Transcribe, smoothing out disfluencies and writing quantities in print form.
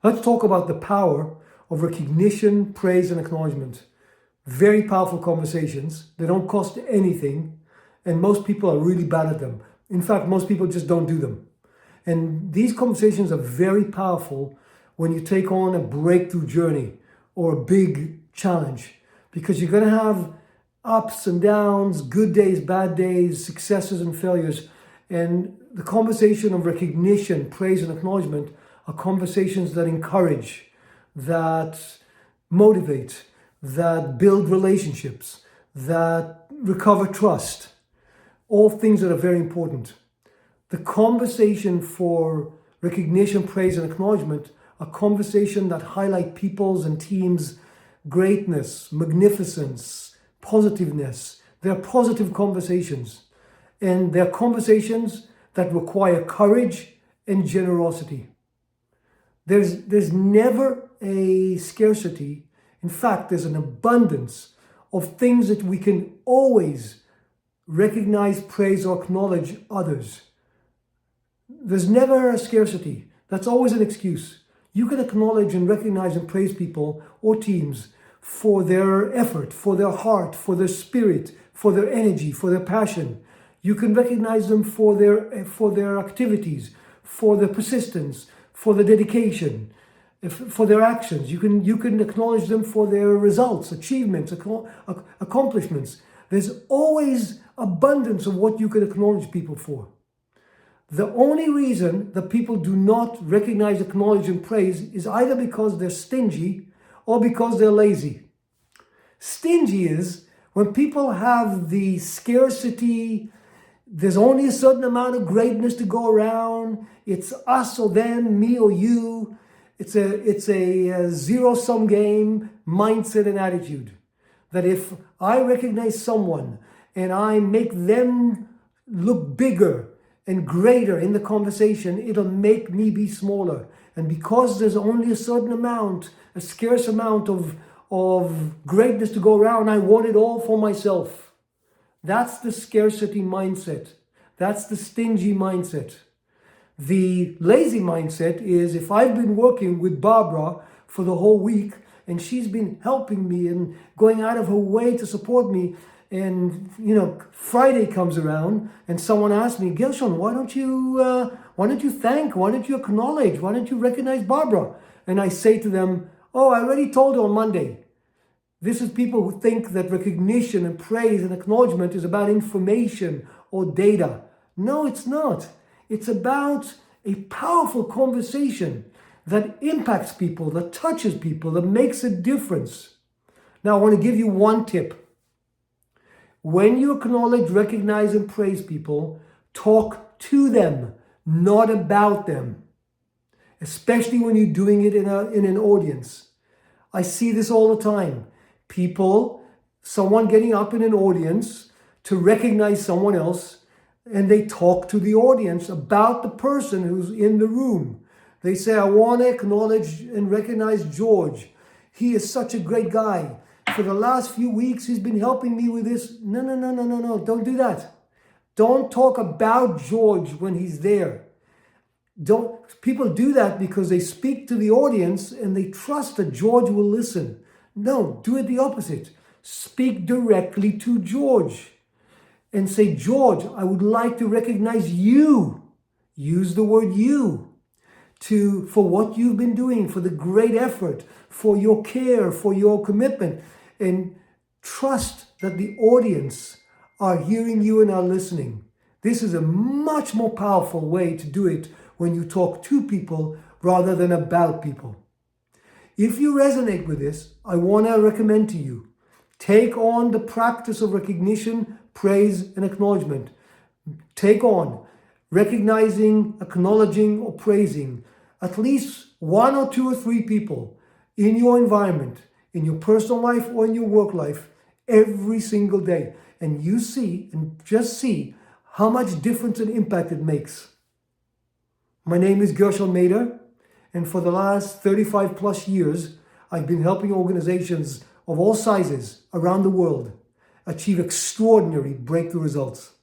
Let's talk about the power of recognition, praise, and acknowledgement. Very powerful conversations. They don't cost anything, and most people are really bad at them. In fact, most people just don't do them. And these conversations are very powerful when you take on a breakthrough journey or a big challenge, because you're going to have ups and downs, good days, bad days, successes and failures. And the conversation of recognition, praise, and acknowledgement are conversations that encourage, that motivate, that build relationships, that recover trust. All things that are very important. The conversation for recognition, praise, and acknowledgement are conversations that highlight people's and teams' greatness, magnificence, positiveness. They're positive conversations. And they're conversations that require courage and generosity. There's never a scarcity. In fact, there's an abundance of things that we can always recognize, praise, or acknowledge others. There's never a scarcity. That's always an excuse. You can acknowledge and recognize and praise people or teams for their effort, for their heart, for their spirit, for their energy, for their passion. You can recognize them for their activities, for their persistence, for their dedication, for their actions. You can acknowledge them for their results, achievements, accomplishments. There's always abundance of what you can acknowledge people for. The only reason that people do not recognize, acknowledge, and praise is either because they're stingy or because they're lazy. Stingy is when people have the scarcity. There's only a certain amount of greatness to go around. It's us or them, me or you. It's a zero-sum game mindset and attitude. That if I recognize someone and I make them look bigger and greater in the conversation, it'll make me be smaller. And because there's only a certain amount, a scarce amount of greatness to go around, I want it all for myself. That's the scarcity mindset. That's the stingy mindset. The lazy mindset is, if I've been working with Barbara for the whole week and she's been helping me and going out of her way to support me, and Friday comes around and someone asks me, Gershon, why don't you thank, why don't you acknowledge, why don't you recognize Barbara? And I say to them, oh, I already told her on Monday. This is people who think that recognition and praise and acknowledgement is about information or data. No, it's not. It's about a powerful conversation that impacts people, that touches people, that makes a difference. Now, I want to give you one tip. When you acknowledge, recognize, and praise people, talk to them, not about them. Especially when you're doing it in an audience. I see this all the time. Someone getting up in an audience to recognize someone else, and they talk to the audience about the person who's in the room. They say, I want to acknowledge and recognize George. He is such a great guy. For the last few weeks, he's been helping me with this. No. Don't do that. Don't talk about George when he's there. People do that because they speak to the audience and they trust that George will listen. No, do it the opposite. Speak directly to George and say, George, I would like to recognize you. Use the word you for what you've been doing, for the great effort, for your care, for your commitment. And trust that the audience are hearing you and are listening. This is a much more powerful way to do it when you talk to people rather than about people. If you resonate with this, I want to recommend to you, take on the practice of recognition, praise, and acknowledgement. Take on recognizing, acknowledging, or praising at least one or two or three people in your environment, in your personal life or in your work life, every single day. And you just see how much difference and impact it makes. My name is Gershon Mader, and for the last 35 plus years, I've been helping organizations of all sizes around the world achieve extraordinary breakthrough results.